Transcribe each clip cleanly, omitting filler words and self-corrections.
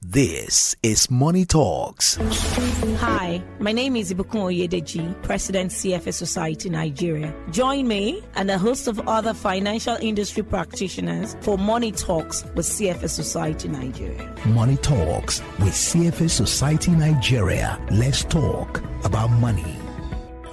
This is Money Talks. Hi, my name is Ibukun Oyedeji, President CFA Society Nigeria. Join me and a host of other financial industry practitioners for Money Talks with CFA Society Nigeria. Money Talks with CFA Society Nigeria. Let's talk about money.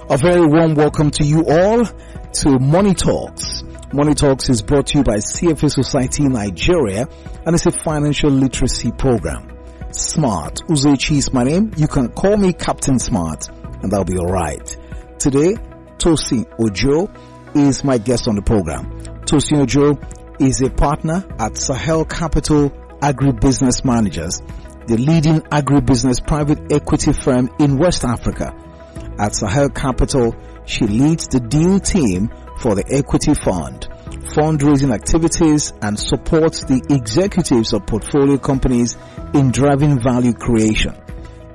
A very warm welcome to you all to Money Talks. Money Talks is brought to you by CFA Society Nigeria and it's a financial literacy program. Smart Uzechi is my name. You can call me Captain Smart and that'll be alright. Today, Tosin Ojo is my guest on the program. Tosin Ojo is a partner at Sahel Capital Agribusiness Managers, the leading agribusiness private equity firm in West Africa. At Sahel Capital, she leads the deal team for the equity fund, fundraising activities, and supports the executives of portfolio companies in driving value creation.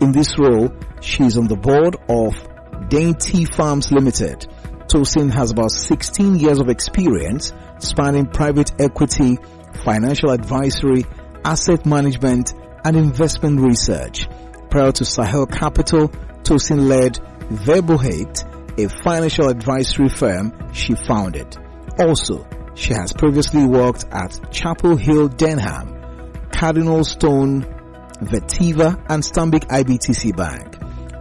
In this role, she is on the board of Dainty Farms Limited. Tosin has about 16 years of experience spanning private equity, financial advisory, asset management, and investment research. Prior to Sahel Capital, Tosin led Verbohate, a financial advisory firm she founded. Also, she has previously worked at Chapel Hill Denham, Cardinal Stone, Vertiva, and Stanbic IBTC Bank.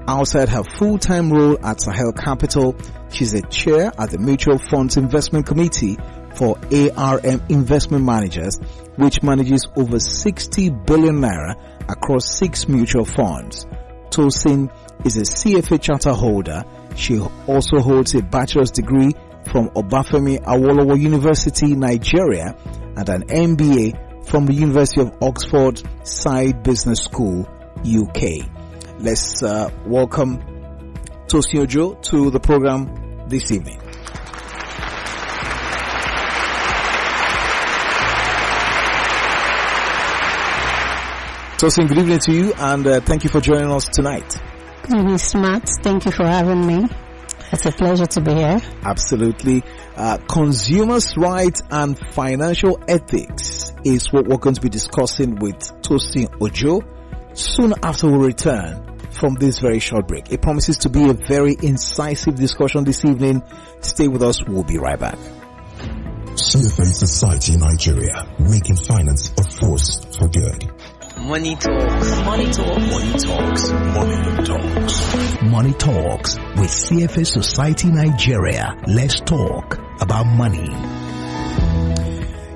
Outside her full-time role at Sahel Capital, she's a chair at the Mutual Funds Investment Committee for ARM Investment Managers, which manages over 60 billion naira across 6 mutual funds. Tosin is a CFA charter holder. She also holds a bachelor's degree from Obafemi Awolowo University, Nigeria, and an MBA from the University of Oxford Side Business School, UK. Let's welcome Tosin Ojo to the program this evening. Tosin, good evening to you, and thank you for joining us tonight. Good evening, Smart. Thank you for having me. It's a pleasure to be here. Absolutely. Consumers' rights and financial ethics is what we're going to be discussing with Tosin Ojo soon after we return from this very short break. It promises to be a very incisive discussion this evening. Stay with us. We'll be right back. CFA Society Nigeria, making finance a force for good. Money Talks. Money Talks. Money Talks. Money Talks. Money Talks with CFA Society Nigeria. Let's talk about money.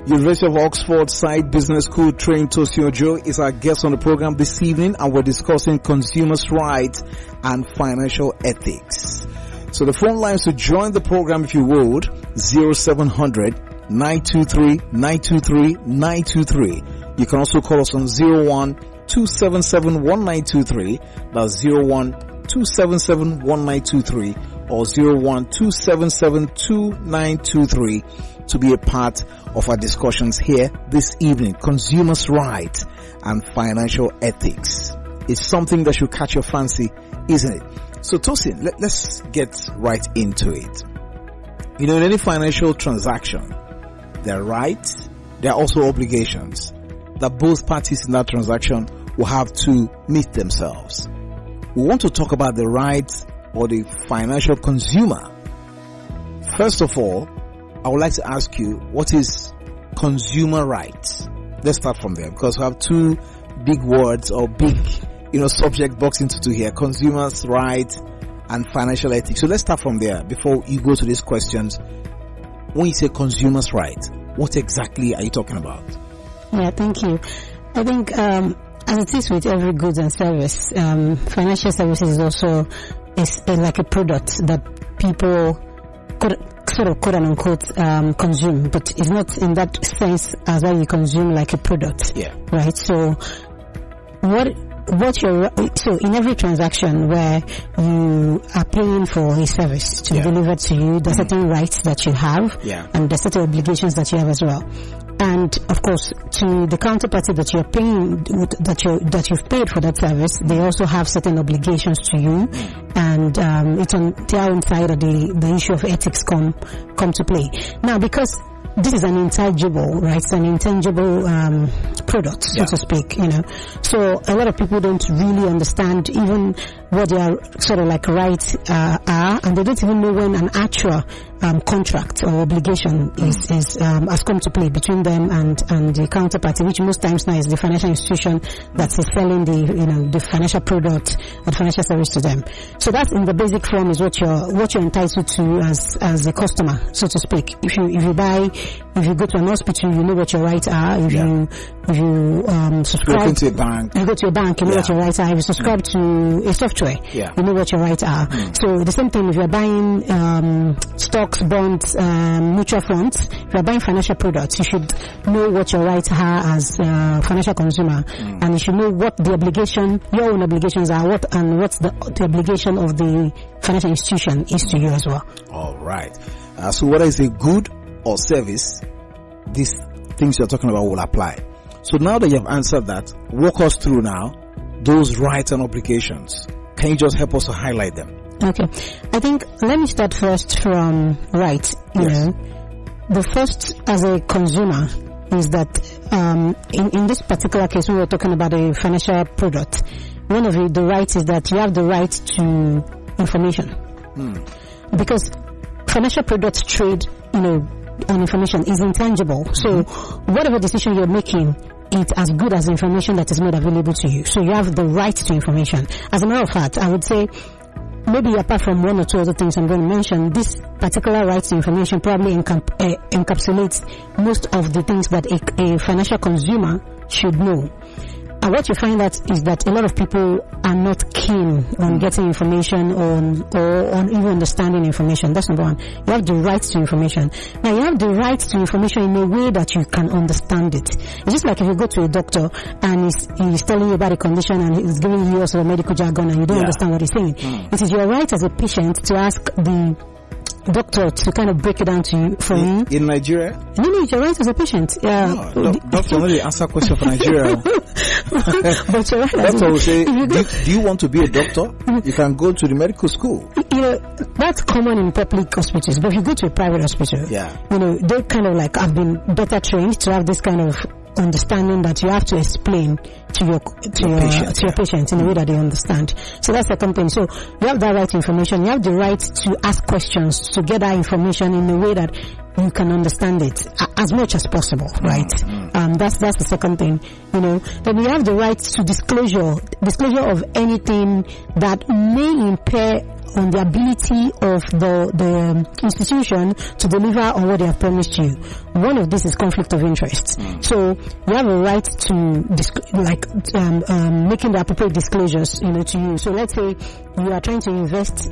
University of Oxford Side Business School trained Tosin Ojo is our guest on the program this evening, and we're discussing consumers' rights and financial ethics. So the phone lines to join the program, if you would, 0700 923 923 923. You can also call us on 01-277-1923. That's 01-277-1923 or 01-277-2923 to be a part of our discussions here this evening. Consumers' rights and financial ethics is something that should catch your fancy, isn't it? So Tosin, let's get right into it. You know, in any financial transaction, there are rights, there are also obligations that both parties in that transaction will have to meet themselves. We want to talk about the rights or the financial consumer. First of all, I would like to ask you, what is consumer rights? Let's start from there, because we have two big words or big, subject boxed into two here: consumers' rights and financial ethics. So let's start from there before you go to these questions. When you say consumers' rights, what exactly are you talking about? Yeah, thank you. I think as it is with every goods and service, financial services is also like a product that people sort of quote unquote consume, but it's not in that sense as that you consume like a product. Yeah. Right. So so in every transaction where you are paying for a service to be delivered to you, there's certain rights that you have, and there's certain obligations that you have as well. And of course, to the counterparty that you're paying, that you've paid for that service, they also have certain obligations to you, and it's on their own side that the issue of ethics come to play. Now, because this is an intangible, right? It's an intangible product, so to speak, So a lot of people don't really understand even what their sort of like rights are, and they don't even know when an actual contract or obligation has come to play between them and the counterparty, which most times now is the financial institution that is selling the financial product or financial service to them. So that in the basic form is what you're entitled to as a customer, so to speak. If you go to an hospital, you know what your rights are. If you subscribe to a bank, you go to a bank, you know what your rights are. If you subscribe to a software, you know what your rights are. So the same thing if you're buying stocks, bonds, mutual funds, if you're buying financial products, you should know what your rights are as a financial consumer, and you should know what the your own obligations are, what's the obligation of the financial institution is to you as well. All right. So whether it's a good or service, these things you're talking about will apply. So now that you have answered that, walk us through now those rights and obligations. Can you just help us to highlight them? Okay. I think let me start first from rights. The first as a consumer is that in this particular case, we were talking about a financial product. One of the rights is that you have the right to information. Because financial products trade, on information is intangible. So whatever decision you're making, it's as good as the information that is made available to you. So you have the right to information. As a matter of fact, I would say maybe apart from one or two other things I'm going to mention, this particular right to information probably encapsulates most of the things that a financial consumer should know. And what you find out is that a lot of people are not keen on getting information or on even understanding information. That's number one. You have the right to information. Now you have the right to information in a way that you can understand it. It's just like if you go to a doctor and he's telling you about a condition and he's giving you also a medical jargon and you don't understand what he's saying. It is your right as a patient to ask the doctor to kind of break it down to you for you. In Nigeria? No, you're right as a patient. Doctor only answer question for Nigeria. But you're right. Doctor will say, do you want to be a doctor? You can go to the medical school. That's common in public hospitals, but if you go to a private hospital, they kind of like have been better trained to have this kind of understanding that you have to explain to your patient in a way that they understand. So that's the second thing. So you have that right to information. You have the right to ask questions to get that information in a way that you can understand it as much as possible, right? That's the second thing. Then you have the right to disclosure of anything that may impair on the ability of the institution to deliver on what they have promised you. One of this is conflict of interest. So you have a right to making the appropriate disclosures, to you. So let's say you are trying to invest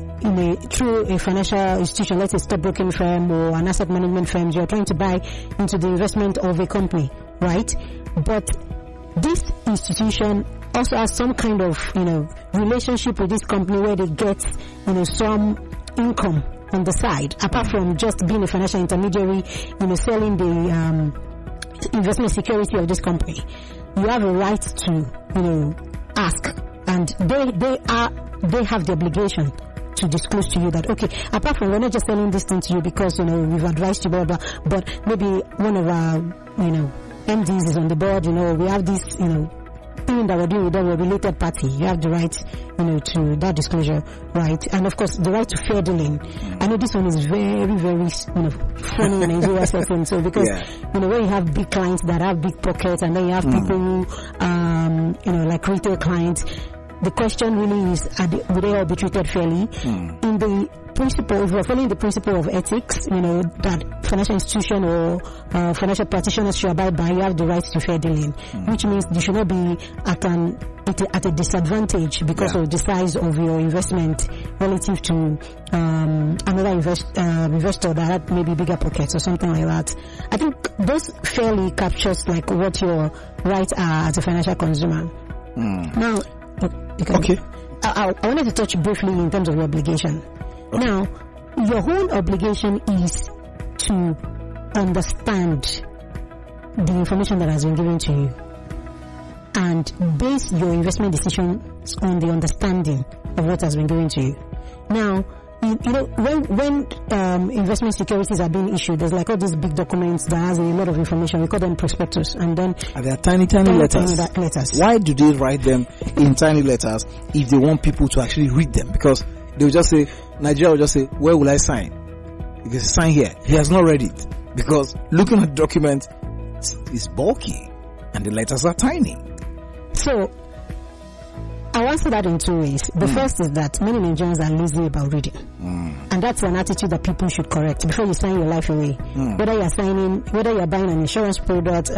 through a financial institution, let's say stockbroking firm or an asset management firm. You are trying to buy into the investment of a company, right? But this institution also has some kind of, relationship with this company where they get, some income on the side, apart from just being a financial intermediary, selling the investment security of this company. You have a right to, ask, and they have the obligation to disclose to you that, okay, apart from we're not just selling this thing to you because, we've advised you, blah, blah, but maybe one of our, MDs is on the board, we have this, thing that we're doing with them, we're a related party. You have the right, to that disclosure, right? And of course, the right to fair dealing. I know this one is very, very, funny in Nigeria setting. So because, when you have big clients that have big pockets, and then you have people who, like retail clients, the question really is, will they all be treated fairly? In the principle, if we're following the principle of ethics, that financial institution or financial practitioners should abide by, you have the right to fair dealing, which means you should not be at a disadvantage because of the size of your investment relative to another investor that had maybe bigger pockets or something like that. I think those fairly captures like what your rights are as a financial consumer. Now, okay. I wanted to touch briefly in terms of your obligation. Okay. Now, your whole obligation is to understand the information that has been given to you and base your investment decisions on the understanding of what has been given to you. Now, you know, when investment securities are being issued, there's like all these big documents that has a lot of information. We call them prospectus, and then they are tiny letters. Why do they write them in tiny letters if they want people to actually read them? Because they will just say, Nigeria will just say, where will I sign? Because sign here. He has not read it. Because looking at the document is bulky and the letters are tiny. So I'll answer that in two ways. The first is that many Nigerians are lazy about reading. And that's an attitude that people should correct before you sign your life away. Whether you're buying an insurance product,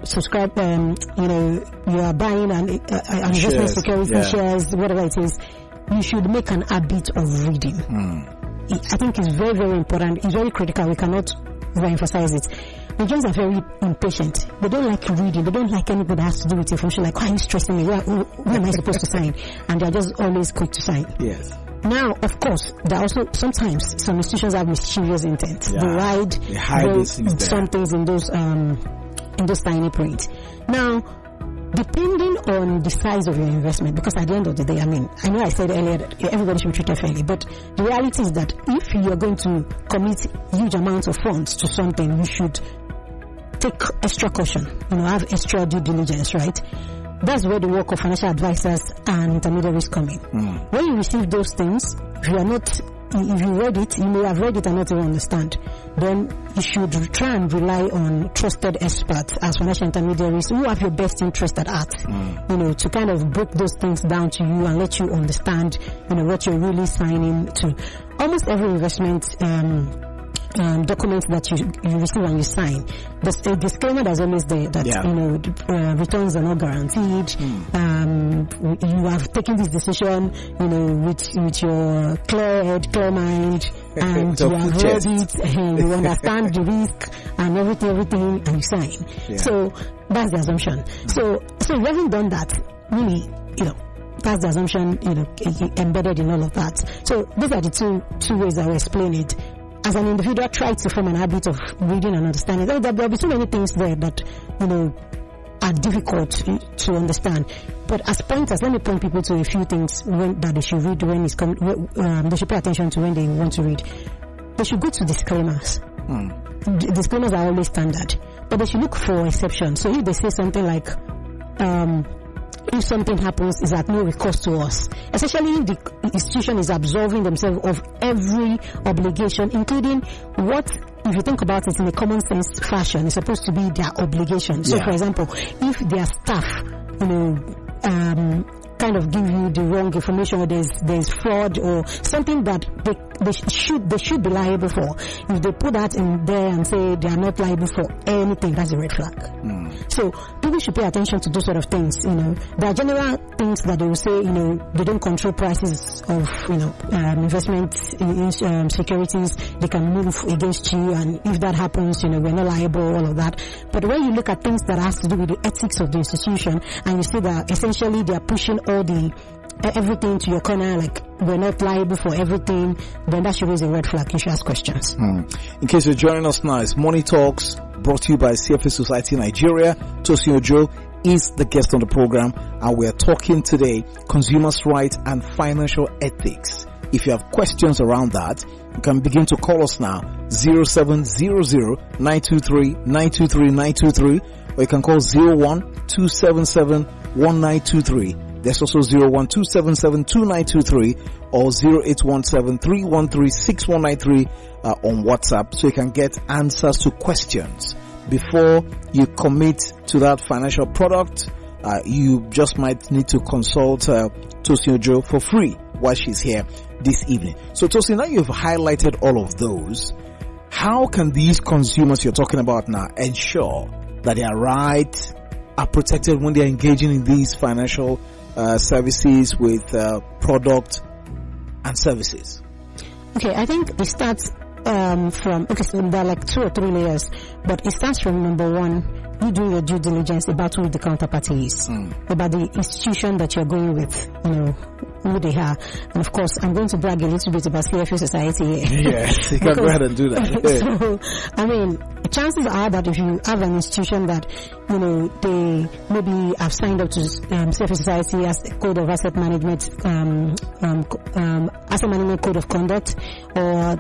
subscribe, you are buying an investment security shares, whatever it is, you should make an habit of reading. I think it's very, very important. It's very critical. We cannot overemphasize it. Nigerians are very impatient. They don't like reading. They don't like anything that has to do with information. Like, why are you stressing me? Where am I supposed to sign? And they're just always quick to sign. Yes. Now, of course, there are also sometimes some institutions have mischievous intent. Yeah. They hide some things in those tiny print. Now, depending on the size of your investment, because at the end of the day, I know I said earlier that everybody should be treated fairly, but the reality is that if you're going to commit huge amounts of funds to something, you should take extra caution, have extra due diligence, right? That's where the work of financial advisors and intermediaries come in. When you receive those things, if you read it, you may have read it and not even understand, then you should try and rely on trusted experts as financial intermediaries who have your best interest at heart, to kind of break those things down to you and let you understand, what you're really signing to. Almost every investment documents that you receive and you sign, there's a disclaimer that's always there that returns are not guaranteed. You have taken this decision, with your clear head, clear mind, and you have read it, and you understand the risk and everything, and you sign. Yeah. So that's the assumption. So you haven't done that, really, that's the assumption, embedded in all of that. So these are the two ways I will explain it. As an individual, try to form an habit of reading and understanding. There'll be so many things there that, are difficult to understand. But as pointers, let me point people to a few things that they should read when they should pay attention to when they want to read. They should go to disclaimers. Disclaimers are always standard, but they should look for exceptions. So if they say something like, if something happens, is at no recourse to us, especially if the institution is absolving themselves of every obligation, including what, if you think about it in a common sense fashion, is supposed to be their obligation. So, for example, if their staff, kind of give you the wrong information, or there's fraud or something that they should be liable for. If they put that in there and say they are not liable for anything, that's a red flag. So people should pay attention to those sort of things. There are general things that they will say. They don't control prices of investment securities. They can move against you, and if that happens, we're not liable. All of that. But when you look at things that has to do with the ethics of the institution, and you see that essentially they are pushing everything to your corner, like we're not liable for everything, then that should raise a red flag. You should ask questions. In case you're joining us now, it's Money Talks, brought to you by CFA Society Nigeria. Tosin Ojo is the guest on the program, and we are talking today consumers' rights and financial ethics. If you have questions around that, you can begin to call us now, 0700-923-923-923, or you can call 01-277-1923. There's also 01-277-2923 or 0817-313-6193 on WhatsApp, so you can get answers to questions. Before you commit to that financial product, you just might need to consult Tosin Ojo for free while she's here this evening. So Tosin, now you've highlighted all of those, how can these consumers you're talking about now ensure that their rights are protected when they're engaging in these financial services with product and services? Okay, I think it starts so there are like 2 or 3 layers, but it starts from number 1, you do your due diligence about who the counterparty is, about the institution that you're going with, who they are. And of course, I'm going to brag a little bit about CFA Society here. Yes, you can go ahead and do that. So, I mean, chances are that if you have an institution that, they maybe have signed up to CFA Society as a code of asset management, asset management code of conduct, or,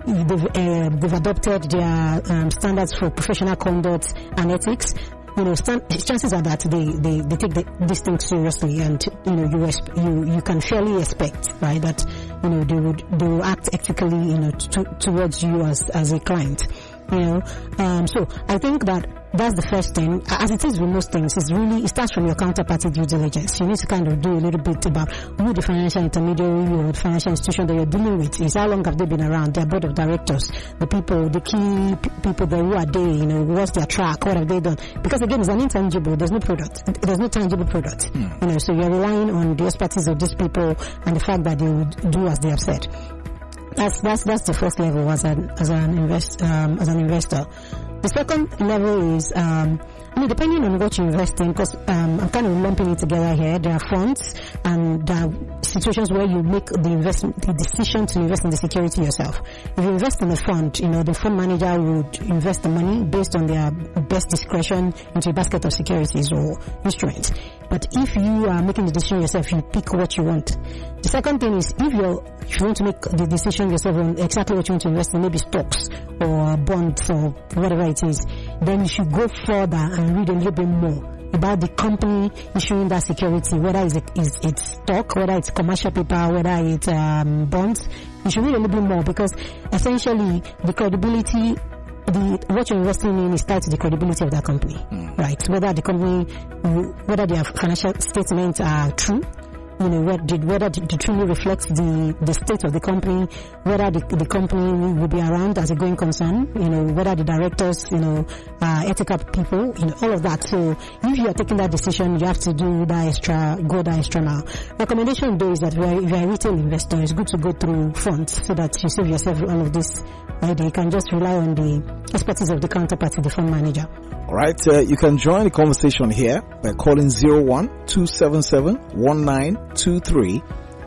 they've adopted their standards for professional conduct and ethics. Chances are that they take this thing seriously, and you can fairly expect, right, that they will act ethically towards you as a client. So I think that's the first thing. As it is with most things, it starts from your counterparty due diligence. You need to kind of do a little bit about who the financial intermediary or the financial institution that you're dealing with is. How long have they been around? Their board of directors, the key people there, who are they? What's their track? What have they done? Because again, it's an intangible. There's no product. There's no tangible product. So you're relying on the expertise of these people and the fact that they would do as they have said. That's the first level as an investor. The second level is, depending on what you invest in, because I'm kind of lumping it together here. There are funds and there are situations where you make the decision to invest in the security yourself. If you invest in a fund, the fund manager would invest the money based on their best discretion into a basket of securities or instruments. But if you are making the decision yourself, you pick what you want. The second thing is, if you want to make the decision yourself on exactly what you want to invest in, maybe stocks or bonds or whatever it is, then you should go further and read a little bit more about the company issuing that security, whether it's stock, whether it's commercial paper, whether it's bonds. You should read a little bit more, because essentially the credibility, what you're investing in is tied to the credibility of that company, right? Whether their financial statements are true, whether it truly reflects the state of the company, whether the company will be around as a going concern, whether the directors, are ethical people, all of that. So if you are taking that decision, you have to go that extra mile. Recommendation though is that if you're a retail investor, it's good to go through funds so that you save yourself all of this. Right? You can just rely on the expertise of the counterparty, the fund manager. All right, you can join the conversation here by calling 01-277-1923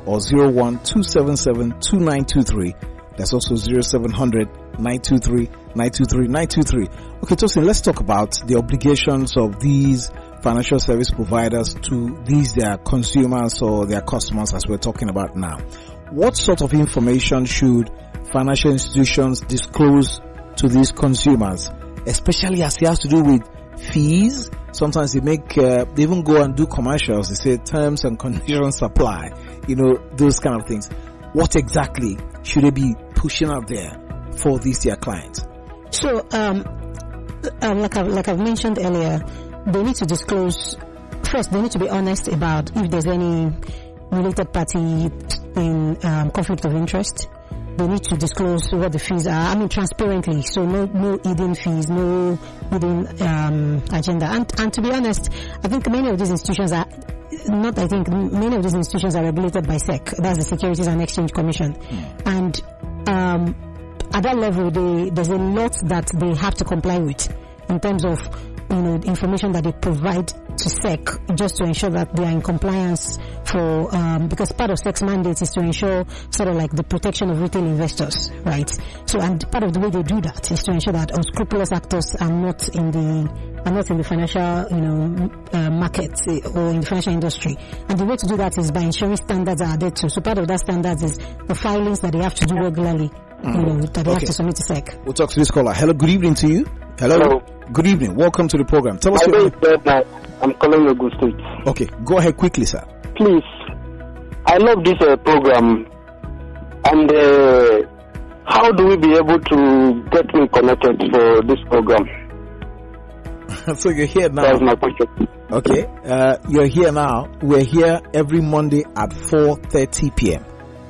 or 01-277-2923. That's also 0700-923-923-923. Okay, Tosin, let's talk about the obligations of these financial service providers to their consumers or their customers, as we're talking about now. What sort of information should financial institutions disclose to these consumers, especially as it has to do with fees? Sometimes they even go and do commercials. They say terms and conditions apply, those kind of things. What exactly should they be pushing out there for their clients? So, like I've mentioned earlier, they need to disclose. First, they need to be honest about if there's any related party in conflict of interest. They need to disclose what the fees are. Transparently. So no hidden fees, no hidden agenda. And to be honest, I think many of these institutions are regulated by SEC. That's the Securities and Exchange Commission. And at that level, there's a lot that they have to comply with in terms of information that they provide to SEC, just to ensure that they are in compliance because part of SEC's mandate is to ensure sort of like the protection of retail investors, right? So, and part of the way they do that is to ensure that unscrupulous actors are not in the financial, market or in the financial industry. And the way to do that is by ensuring standards are adhered to. So part of that standards is the filings that they have to do regularly, that they have to submit to SEC. We'll talk to this caller. Hello, good evening to you. Hello. Good evening. Welcome to the program. Tell us your name. I'm calling Ogun State. Okay, go ahead quickly, sir. Please, I love this program. And how do we be able to get me connected for this program? So you're here now. That's my question. Okay, you're here now. We're here every Monday at 4:30 p.m.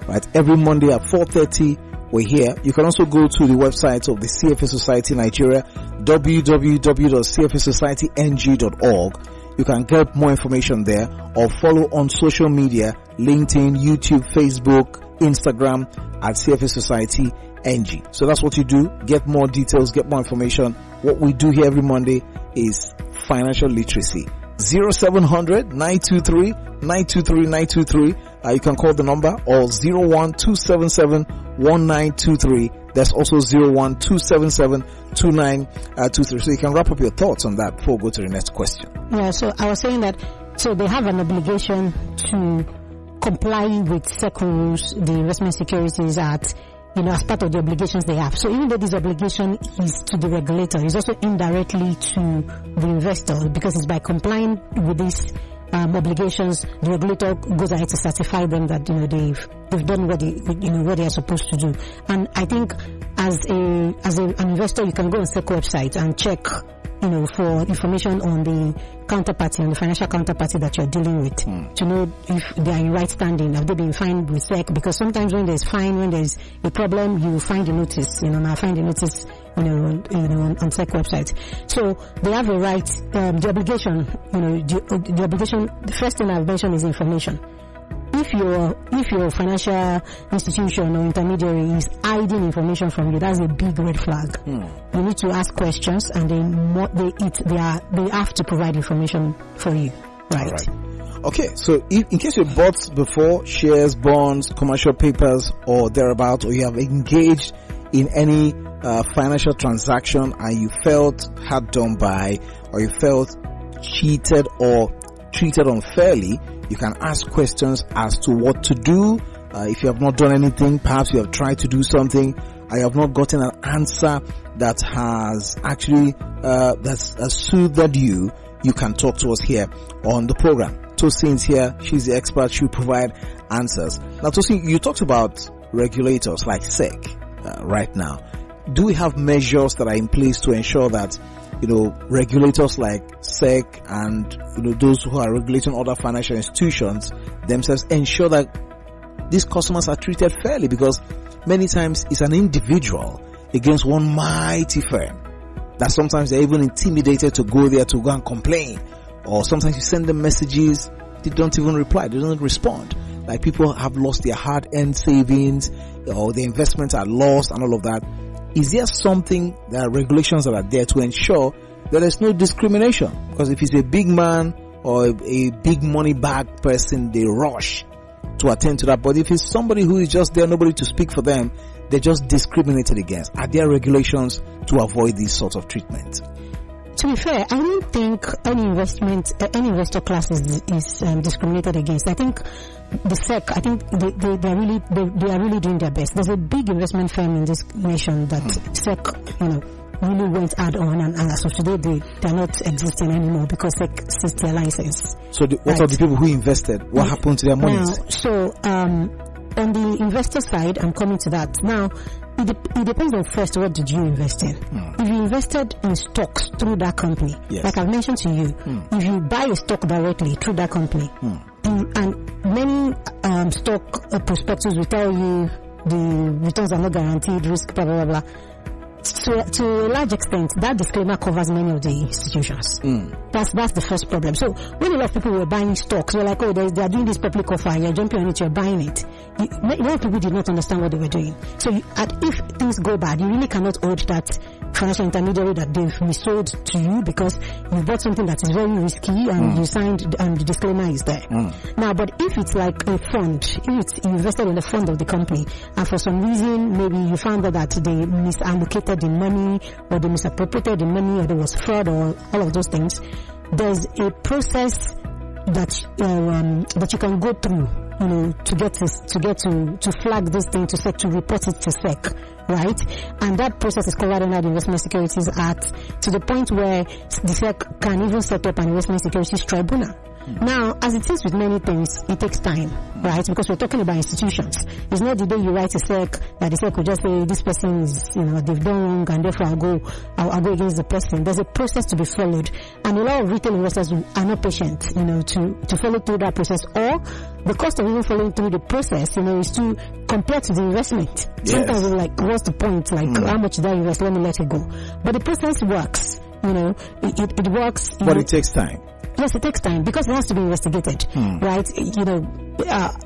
Right, every Monday at 4:30. We're here. You can also go to the website of the CFA Society Nigeria, www.cfasocietyn.org. You can get more information there, or follow on social media, LinkedIn, YouTube, Facebook, Instagram at CFA Society NG. So that's what you do. Get more details, get more information. What we do here every Monday is financial literacy. 0700 923 923 923. You can call the number, or 01277 1923. That's also 01277 2923. So you can wrap up your thoughts on that before we go to the next question. Yeah, so I was saying that, so they have an obligation to comply with SEC rules, the Investment Securities Act, as part of the obligations they have. So even though this obligation is to the regulator, it's also indirectly to the investor, because it's by complying with these obligations, the regulator goes ahead to certify them that they've done what they are supposed to do. And I think as an investor, you can go on SEC website and check for information on the counterparty, on the financial counterparty that you're dealing with, to know if they are in right standing, have they been fined with SEC, because sometimes when there's a problem, you find the notice, I find the notice, on SEC website. So they have a right, the obligation, the obligation, the first thing I've mentioned is information. If your financial institution or intermediary is hiding information from you, that's a big red flag. You need to ask questions, and they have to provide information for you. Right. All right. Okay, so in case you bought before shares, bonds, commercial papers, or thereabout, or you have engaged in any financial transaction and you felt hard done by, or you felt cheated or treated unfairly, you can ask questions as to what to do. If you have not done anything, perhaps you have tried to do something, I have not gotten an answer that has actually that's soothed you, you can talk to us here on the program. Tosin's here, she's the expert, she'll provide answers. Now Tosin, you talked about regulators like SEC right now. Do we have measures that are in place to ensure that regulators like SEC and those who are regulating other financial institutions themselves ensure that these customers are treated fairly? Because many times it's an individual against one mighty firm that sometimes they're even intimidated to go there to go and complain, or sometimes you send them messages, they don't even reply, they don't respond. Like, people have lost their hard-earned savings, or the investments are lost and all of that. Is there something, there are regulations that are there to ensure that there's no discrimination? Because if it's a big man or a big money bag person, they rush to attend to that. But if it's somebody who is just there, nobody to speak for them, they're just discriminated against. Are there regulations to avoid this sort of treatment? To be fair, I don't think any investor class is discriminated against. I think the SEC, I think they are really doing their best. There's a big investment firm in this nation that SEC, really went hard on, and as of today, they're not existing anymore because SEC ceased their license. So what are the people who invested? What happened to their money? On the investor side, I'm coming to that now. It depends on first, what did you invest in? If you invested in stocks through that company, like I've mentioned to you, if you buy a stock directly through that company, and many stock prospectus will tell you the returns are not guaranteed, risk, blah, blah, blah, blah. To a large extent, that disclaimer covers many of the institutions. That's the first problem. So when a lot of people were buying stocks, they were like, they are doing this public offer, you're jumping on it, you're buying it. A lot of people did not understand what they were doing. So if things go bad, you really cannot hold that financial intermediary that they've missold to you, because you bought something that is very risky and you signed and the disclaimer is there. Now, but if it's like a fund, if you invested in the fund of the company and for some reason maybe you found out that they misallocated the money, or they misappropriated the money, or there was fraud, or all of those things, there's a process that you can go through, to flag this thing to SEC, to report it to SEC, right? And that process is covered under the Investment Securities Act, to the point where the SEC can even set up an Investment Securities Tribunal. Now, as it is with many things, it takes time, right? Because we're talking about institutions. It's not the day you write a SEC that the SEC will just say, this person is, they've done wrong, and therefore I'll go against the person. There's a process to be followed, and a lot of retail investors are not patient, to follow through that process, or the cost of even following through the process, is to compare to the investment. Yes. Sometimes we're like, what's the point? Like, how much did I invest? Let me let it go. But the process works, it works. But it takes time. Yes, it takes time because it has to be investigated, right?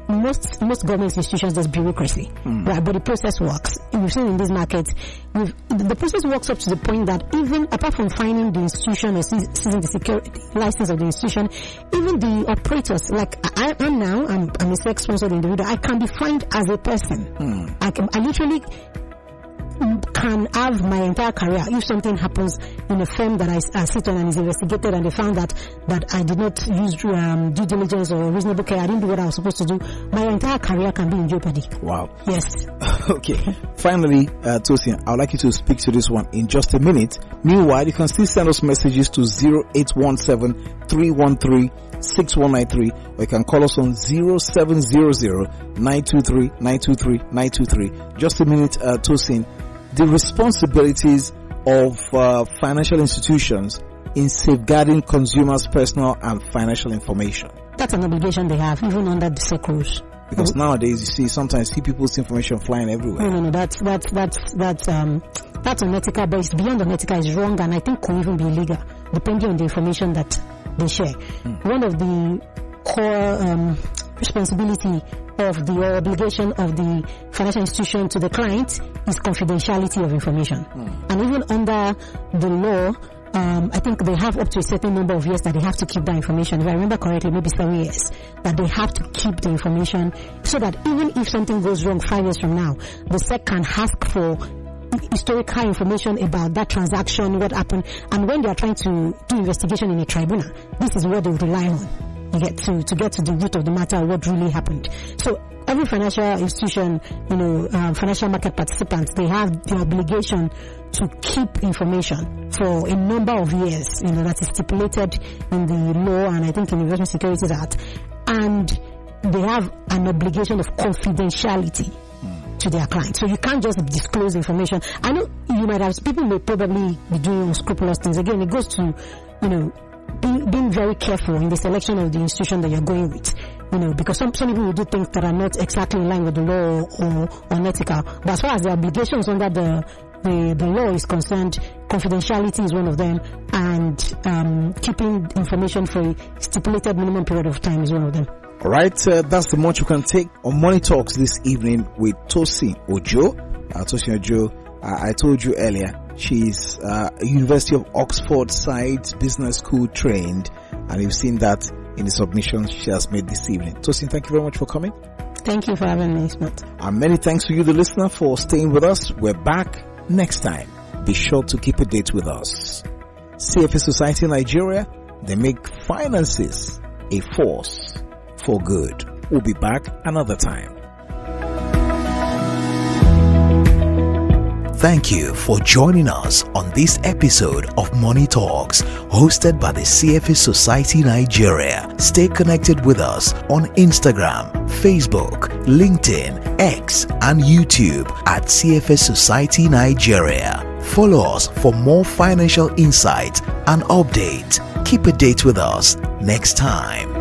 Most government institutions, there's bureaucracy, right? But the process works. we've seen in this market, the process works up to the point that even apart from finding the institution or seizing the security license of the institution, even the operators, like I'm a sex-sponsored individual, I can be fined as a person. I literally can have my entire career if something happens in a firm that I sit on and is investigated and they found that I did not use due diligence or reasonable care, I didn't do what I was supposed to do, my entire career can be in jeopardy. Wow. Yes. Okay. Finally, Tosin, I would like you to speak to this one in just a minute. Meanwhile, you can still send us messages to 0817-313-6193, or you can call us on 0700-923-923-923. Just a minute, Tosin. The responsibilities of financial institutions in safeguarding consumers' personal and financial information. That's an obligation they have, even under the SEC rules. Because nowadays, you sometimes see people's information flying everywhere. No, that's unethical, but it's beyond unethical. It's wrong, and I think could even be illegal, depending on the information that they share. One of the core responsibility of the obligation of the financial institution to the client is confidentiality of information. And even under the law, I think they have up to a certain number of years that they have to keep that information. If I remember correctly, maybe 7 years, that they have to keep the information so that even if something goes wrong 5 years from now, the SEC can ask for historical information about that transaction, what happened, and when they are trying to do investigation in a tribunal, this is what they rely on. You get to get to the root of the matter, what really happened. So every financial institution, financial market participants, they have the obligation to keep information for a number of years, that is stipulated in the law and I think in the Investment Securities Act, and they have an obligation of confidentiality to their clients. So you can't just disclose information. I know people may probably be doing unscrupulous things. Again, it goes to, being very careful in the selection of the institution that you're going with, because some people will do things that are not exactly in line with the law or unethical. But as far as the obligations under the law is concerned, confidentiality is one of them, and keeping information for a stipulated minimum period of time is one of them. All right, that's the much you can take on Money Talks this evening with Tosin Ojo. Tosin Ojo, I told you earlier, she's University of Oxford Science Business School trained, and you've seen that in the submissions she has made this evening. Tosin, thank you very much for coming. Thank you for having me, Smart. And many thanks to you, the listener, for staying with us. We're back next time. Be sure to keep a date with us. CFA Society Nigeria, they make finances a force for good. We'll be back another time. Thank you for joining us on this episode of Money Talks, hosted by the CFA Society Nigeria. Stay connected with us on Instagram, Facebook, LinkedIn, X, and YouTube at CFA Society Nigeria. Follow us for more financial insights and updates. Keep a date with us next time.